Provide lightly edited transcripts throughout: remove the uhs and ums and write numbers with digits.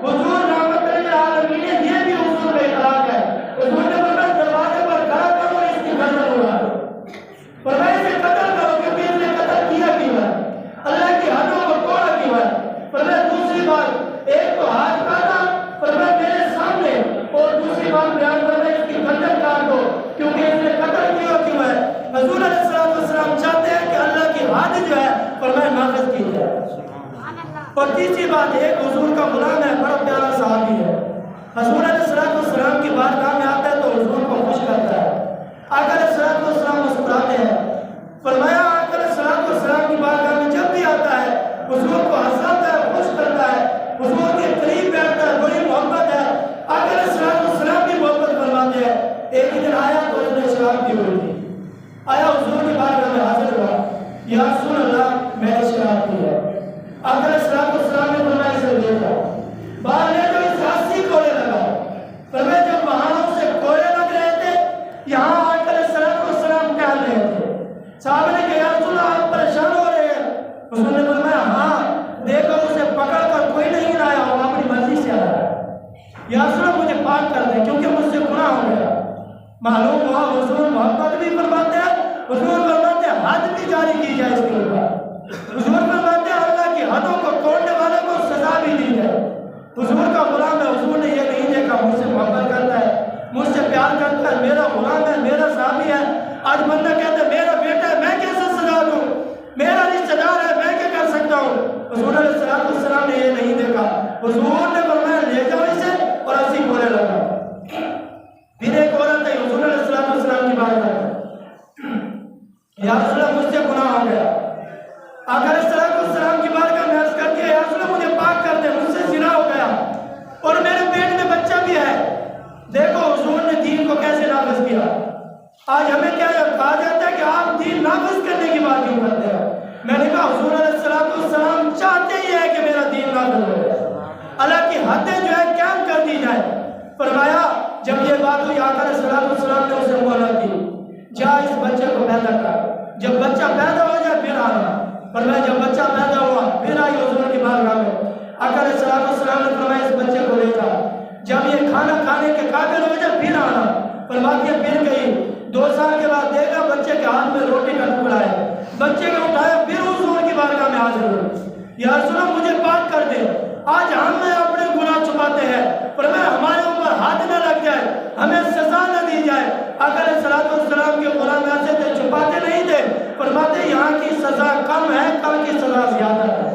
حضور رحمت للعالمین نے یہ بھی حضور کا اطلاق ہے. حضور نے فرمایا دروازے پر کھڑا کرو اور اس کی گردن اڑا دو. فرمایا اسے قتل کرو کیونکہ اس نے قتل کیا کیوں ہے, اللہ کی حدوں کو توڑا کیوں ہے. فرمایا دوسری بات, ایک تو ہاتھ کاٹا فرمایا میرے سامنے, اور دوسری بات بیان فرمایا اس کی گردن کاٹ دو کیونکہ اس نے قتل کیا کیوں ہے. حضور علیہ السلام چاہتے ہیں کہ اللہ کی حد جو ہے فرمایا نافذ کی جائے. اور تیسری بات, ایک حضور کا غلام ہے, بڑا پیارا صحابی ہے, حضور علیہ السلام کی بارگاہ میں آتا ہے تو حضور کو خوش کرتا ہے. آقا علیہ السلام مسکراتے ہیں. فرمایا آقا علیہ السلام کی بارگاہ میں جب بھی آتا ہے حضور کو ہنساتا ہے, خوش کرتا ہے, حضور کے قریب بیٹھتا ہے, بڑی محبت ہے. آقا علیہ السلام بھی محبت فرماتے ہیں. ایک دن آیا تو اس نے شراب کی ہوئی تھی, آیا حضور کی بارگاہ میں حاضر ہوا, یا رسول اللہ میں نے شراب کی ہے. آقا علیہ السلام نے فرمایا اسے لے جاؤ, باہر لے جاؤ, اسے 80 کوڑے لگاؤ. فرمایا جب وہاں اسے کوڑے لگ رہے تھے, یہاں آقا علیہ السلام ٹہل رہے تھے. صحابہ نے کہا یا رسول اللہ آپ پریشان ہو رہے ہیں. حضور نے فرمایا ہاں دیکھو اسے پکڑ کر کوئی نہیں لایا, وہ اپنی مرضی سے آیا ہے. یا رسول اللہ مجھے پاک کر دیں کیونکہ مجھ سے گناہ ہو گیا. معلوم ہوا حضور محبت بھی فرماتے ہیں, حضور فرماتے ہیں حد بھی جاری کی جائے اس کے اوپر. حضور فرماتے ہیں اللہ کی حدوں کو توڑنے والے کو سزا بھی دی جائے. حضور کا غلام ہے, حضور نے یہ نہیں دیکھا مجھ سے محبت کرتا ہے, مجھ سے پیار کرتا ہے, میرا غلام ہے, میرا صحابی ہے. آج بندہ کہتا ہے میرا بیٹا ہے, میں کیسے سزا دوں, میرا رشتہ دار ہے, میں کیا کر سکتا ہوں. حضور علیہ السلام نے یہ نہیں دیکھا. حضور نے فرمایا لے جاؤ اسے اور 80 کوڑے لگاؤ. پھر ایک عورت ہے حضور علیہ السلام کی بات ہے, یا رسول اللہ مجھ سے گناہ ہو گیا. آقا علیہ السلام کی بارگاہ میں عرض کر دیا یا رسول اللہ مجھے پاک کر دے, مجھ سے زنا ہو گیا اور میرے پیٹ میں بچہ بھی ہے. دیکھو حضور نے دین کو کیسے نافذ کیا. آج ہمیں کیا کہا جاتا ہے کہ آپ دین نافذ کرنے کی بات کیوں کرتے ہیں. میں نے کہا حضور علیہ السلام چاہتے ہی ہے کہ میرا دین نافذ ہو جائے, اللہ کی حدیں جو ہے قائم کر دی جائے. فرمایا جب یہ بات ہوئی آقا علیہ السلام نے اسے مہلت دی, جا اس بچے کو پیدا کر, جب بچہ پیدا ہو جائے پھر آنا. فرمایا جب بچہ پیدا ہوا پھر آئی حضور کی بارگاہ میں. آقا علیہ السلام نے فرمایا اس بچے کو لے جا, جب یہ کھانا کھانے کے قابل ہو جائے پھر آنا. فرماتی ہے پھر گئی, 2 سال کے بعد دیکھا بچے کے ہاتھ میں روٹی کا ٹکڑا ہے, بچے کو اٹھایا پھر حضور کی بارگاہ میں حاضر ہوئے. یا رسول اللہ مجھے پاک کر دے, آج ہم اپنے گناہ چھپاتے ہیں. فرمایا ہمارے اوپر ہاتھ نہ لگ جائے, ہمیں سزا نہ دی جائے. آقا علیہ السلام کے غلام ایسے تھے چھپاتے نہیں تھے. فرماتے یہاں کی سزا کم ہے, کل کی سزا زیادہ ہے.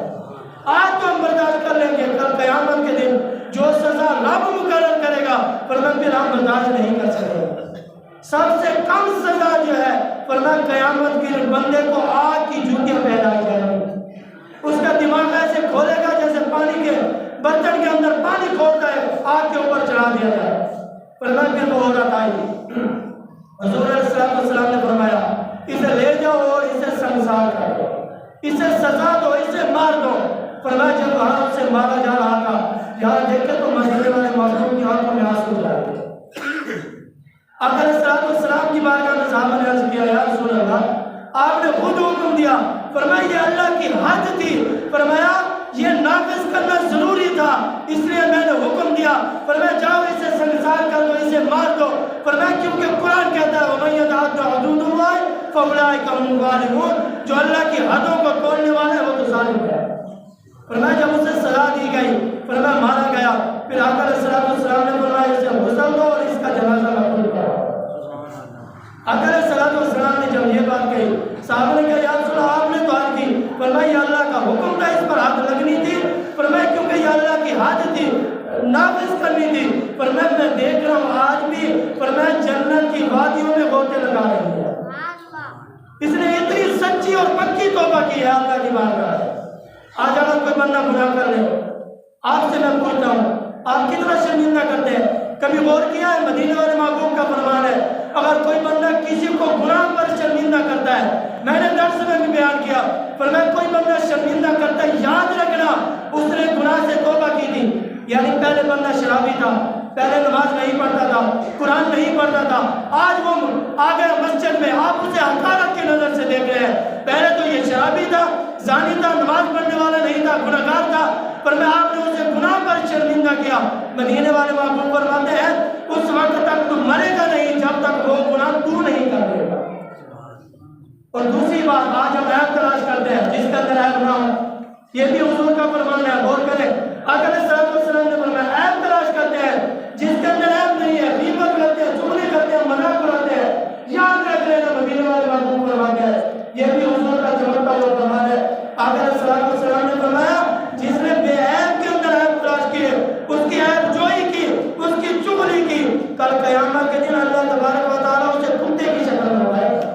آج تو ہم برداشت کر لیں گے, کل قیامت کے دن جو سزا رب مقرر کرے گا فرمایا پھر ہم برداشت نہیں کر سکیں. سب سے کم سزا جو ہے فرمایا قیامت کے بندے کو آگ کی جوتیاں پہنائی جائیں گی. اس کا دماغ ایسے کھولے گا جیسے پانی کے برتن کے اندر پانی کھولتا ہے, آگ کے اوپر چڑھا دیا جائے. فرمایا پھر وہ عورت آئی. حضور علیہ السلام نے فرمایا اسے لے جاؤ اور اسے سنسار کر دو, اسے سزا دو, اسے مار دو. فرمایا جب وہاں اسے مارا جا رہا تھا, یہاں دیکھے تو مسجد والے معصوم کی آنکھوں میں آنسو جا رہے. آقا علیہ السلام کی بارگاہ میں صحابہ نے عرض کیا یا رسول اللہ آپ نے خود حکم دیا. فرمایا یہ اللہ کی حد تھی, فرمایا یہ نافذ کرنا ضروری تھا اس لیے میں نے حکم دیا. فرمایا جاؤ اسے سنسار کر دو, اسے مار دو. فرمایا کیونکہ قرآن کہتا ہے وَمَن يَتَعَدَّ حُدُودَ اللَّهِ فَأُولَٰئِكَ هُمُ الظَّالِمُونَ, جو اللہ کی حدوں کو توڑنے والا ہے وہ تو ظالم ہے. فرمایا جب اسے سزا دی گئی فرمایا مارا گیا. پھر آقا علیہ السلام نے فرمایا اسے غسل دو اور اس کا جنازہ مقبول کرو. آقا علیہ السلام نے جب یہ بات کہی صحابہ نے کہا یا رسول اللہ آپ نے تو حد کی. فرمایا یہ اللہ کا حکم تھا, اس پر حد لگنی تھی. فرمایا کیونکہ یہ اللہ کی حد تھی, نافذ کرنی تھی. فرمایا میں دیکھ رہا ہوں آج بھی فرمایا جنت کی وادیوں میں غوطے لگا رہی ہے. اس نے اتنی سچی اور پکی توبہ کی ہے اللہ کی بارگاہ میں. آج اگر کوئی بندہ گناہ کر لے, آپ سے میں پوچھتا ہوں آپ کتنا شرمندہ کرتے ہیں؟ کبھی غور کیا ہے؟ مدینے والے محبوب کا فرمان ہے اگر کوئی بندہ کسی کو گناہ پر شرمندہ کرتا ہے, میں نے درس میں بھی بیان کیا, فرمایا کوئی بندہ شرمندہ کرتا ہے یاد رکھنا اس نے گناہ سے توبہ کی تھی. یعنی پہلے بندہ شرابی تھا, پہلے نماز نہیں پڑھتا تھا, قرآن نہیں پڑھتا تھا, آج وہ آ گیا مسجد میں, آپ اسے حقارت کی نظر سے دیکھ رہے ہیں. پہلے تو یہ شرابی تھا, زانی تھا, نماز پڑھنے والا نہیں تھا, گناہگار تھا, پر میں آپ نے اسے گناہ پر شرمندہ مدینے والے محبوب فرماتے ہیں اس وقت تک تو مرے گا نہیں جب تک وہ گناہ تو نہیں کر دے گا۔ اور دوسری بات، آج ہم عیب تلاش کرتے ہیں جس کے اندر عیب نہ ہو، یہ بھی حضور کا فرمان ہے، غور کریں۔ آقا علیہ السلام نے فرمایا عیب تلاش کرتے ہیں جس کے اندر عیب نہیں ہے، غیبت کرتے ہیں، چغلی کرتے ہیں، مذاق اڑاتے ہیں، یاد رکھ لینا مدینے والے محبوب فرماتے ہیں، یہ بھی حضور کا چمکتا ہوا فرمان ہے۔ آقا علیہ السلام نے فرمایا جس نے بے عیب کے اندر عیب تلاش کیے، اس کی عیب جوئی کی، اس کی چغلی کی، کل قیامت کے دن اللہ تبارک و تعالیٰ اسے کتے کی شکل میں اٹھائے گا۔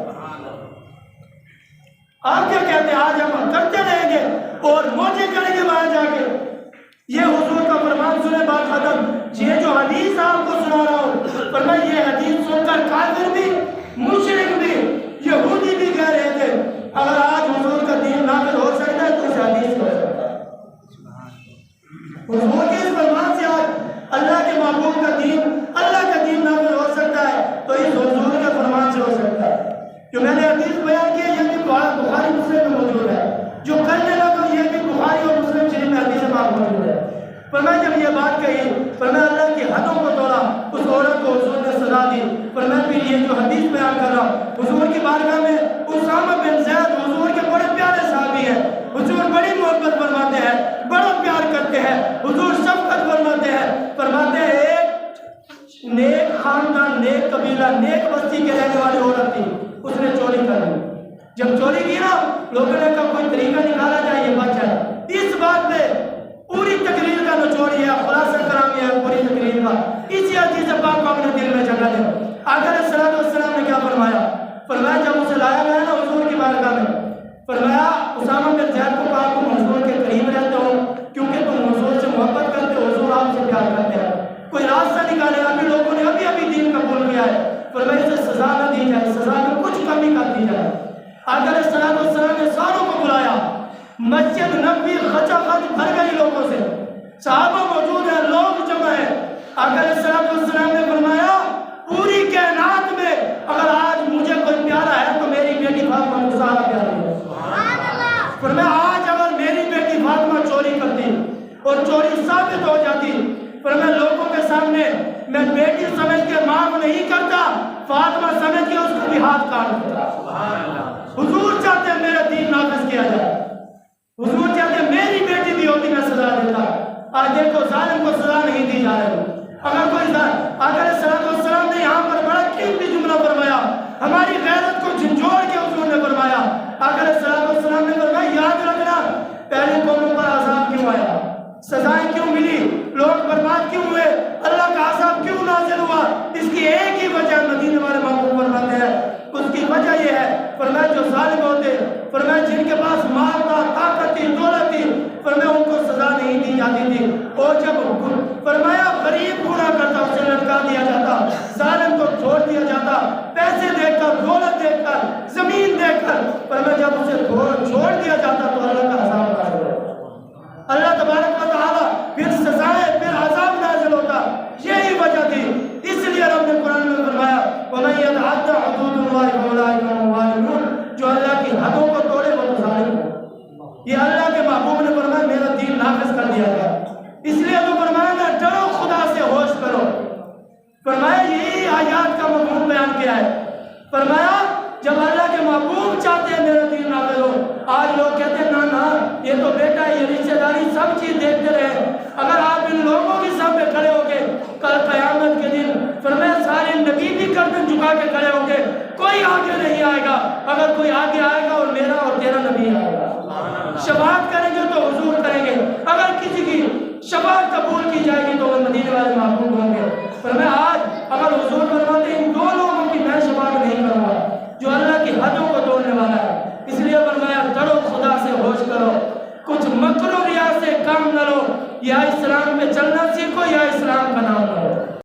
آپ کیا کہتے ہیں آج ہم کرتے رہیں گے اور موجے کریں گے وہاں جا کے؟ یہ حضور کا فرمان سنے بات ختم۔ یہ جو حدیث آپ کو سنا رہا ہوں، فرمایا یہ حدیث سن کر کافر بھی، مشرک بھی، یہودی بھی کہہ رہے تھے اگر آج حضور کا دین نافذ ہو سکتا ہے تو اس حدیث ہو سکتا ہے۔ حضور کے اس فرمان سے آج اللہ کے محبوب کا دین، اللہ کا دین نافذ ہو سکتا ہے تو اس حضور کے فرمان سے ہو سکتا ہے۔ جو میں نے حدیث بیان کی ہے یہ بھی بخاری مسلم میں موجود ہے، جو کرنے لگا یہ بھی بخاری اور مسلم شریف میں حدیث پاک موجود ہے۔ فرمایا جب یہ بات کہی، فرمایا اللہ کی حدوں کو توڑا، اس عورت کو حضور نے سزا دی۔ فرمایا پھر یہ جو حدیث بیان کر رہا ہوں، حضور کی بارگاہ میں اسامہ بن زید حضور کے بڑے پیارے صحابی ہیں، حضور بڑی محبت فرماتے ہیں، بڑا پیار کرتے ہیں، حضور شفقت فرماتے ہیں۔ فرماتے ہیں ایک نیک خاندان، نیک قبیلہ، نیک بستی کے رہنے والی عورت تھی، اس نے چوری کر لی۔ جب چوری کی نا، لوگوں نے کہا کوئی طریقہ نکالا جائے یہ بچ جائے۔ اس بات پہ پوری تقریر کا نچوڑ ہے، خلاصہ کرامی ہے پوری تقریر کا، اسی حدیث پاک کو اپنے دل میں جگہ دے۔ آقا علیہ السلام نے کیا فرمایا؟ فرمایا جب اسے لایا گیا نا حضور کی بارگاہ میں، فرمایا اسامہ بن زید کو کہا تم حضور کے قریب رہتے ہو کیونکہ تم حضور سے محبت کرتے ہو، حضور آپ سے پیار کرتے ہیں، کوئی راستہ نکالے، ابھی لوگوں نے ابھی دین قبول کیا ہے، فرمایا اسے سزا نہ دی جائے، سزا میں کچھ کمی کر دی جائے۔ آقا علیہ السلام نے ساروں کو بلایا، مسجد نبوی خچا خچ بھر گئی لوگوں سے، صحابہ موجود ہیں، لوگ جمع ہیں۔ آقا علیہ السلام نے فرمایا پوری کائنات میں اگر آج مجھے کوئی پیارا ہے تو میری بیٹی فاطمہ کو زیادہ پیاری ہے۔ فرمایا آج اگر میری بیٹی فاطمہ چوری کرتی اور چوری ثابت ہو جاتی، فرمایا لوگوں کے سامنے میں بیٹی سمجھ کے معاف نہیں کرتا، فاطمہ سمجھ کے اس کو بھی ہاتھ کاٹ دیتا۔ حضور چاہتے ہیں میرا دین نافذ کیا جائے، حضور چاہتے ہیں میری بیٹی بھی ہوتی میں سزا دیتا۔ آج دیکھو ظالم کو سزا نہیں دی جا رہی۔ اگر کوئی آقا علیہ السلام نے یہاں پر بڑا قیمتی جملہ فرمایا، ہماری غیرت کو جھنجھوڑ کے حضور نے فرمایا۔ آقا علیہ السلام نے فرمایا یاد رکھنا پہلی قوموں پر عذاب کیوں آیا، سزائیں کیوں ملی، لوگ برباد کیوں ہوئے، اللہ کا عذاب کیوں نازل ہوا، اس کی ایک ہی وجہ مدینے والے محبوب فرماتے ہیں، اس کی وجہ یہ ہے فرمایا جو ظالم ہوتے، فرمایا جن کے پاس مال تھا، طاقت تھی، دولت تھی، فرمایا ان کو سزا نہیں دی جاتی تھی، اور جب فرمایا غریب گناہ کرتا اسے لٹکا دیا جاتا، ظالم کو چھوڑ دیا جاتا، پیسے دے کر، دولت دے کر، زمین دے کر، فرمایا جب اسے چھوڑ دیا جاتا تو اللہ کا عذاب نازل ہوتا، اللہ تبارک و تعالیٰ پھر سزائیں، پھر عذاب نازل ہوتا۔ یہی وجہ تھی، اس لیے رب نے قرآن میں فرمایا وَمَن يَتَعَدَّ حُدُودَ اللَّهِ فَأُولَٰئِكَ هُمُ الظَّالِمُونَ، جو اللہ کی حدوں کو توڑے وہ تو ظالم ہو۔ یہ اللہ کے محبوب نے فرمایا میرا دین نافذ کر دیا گیا، اس لیے تو فرمایا نا ڈرو خدا سے ہوش کرو۔ فرمایا یہی آیات کا مضمون بیان کیا ہے، فرمایا جب اللہ کے محبوب چاہتے ہیں میرا دین نافذ ہو۔ آج لوگ کہتے ہیں نا یہ تو بیٹا ہے، یہ رشتہ داری سب چیز دیکھتے رہے، اگر آپ ان لوگوں کے سامنے کھڑے ہو گے کل قیامت کے دن، فرمایا سارے نبی بھی گردن جھکا کے کھڑے ہوں گے، کوئی آگے نہیں آئے گا، اگر کوئی آگے آئے گا اور میرا اور تیرا نبی آئے گا، شفاعت کریں گے تو حضور کریں گے، اگر کسی کی شفاعت قبول کی جائے گی تو وہ مدینے والے محبوب ہوں گے۔ فرمایا آج اگر حضور فرماتے ان دو لوگوں کی میں شفاعت نہیں کروں گا، جو اللہ کی حدوں کو توڑنے والا ہے، اس لیے فرمایا ڈرو خدا سے ہوش کرو، کچھ مکر و ریا سے کام نہ لو، یا اسلام پہ چلنا سیکھو یا اسلام کا نام لو۔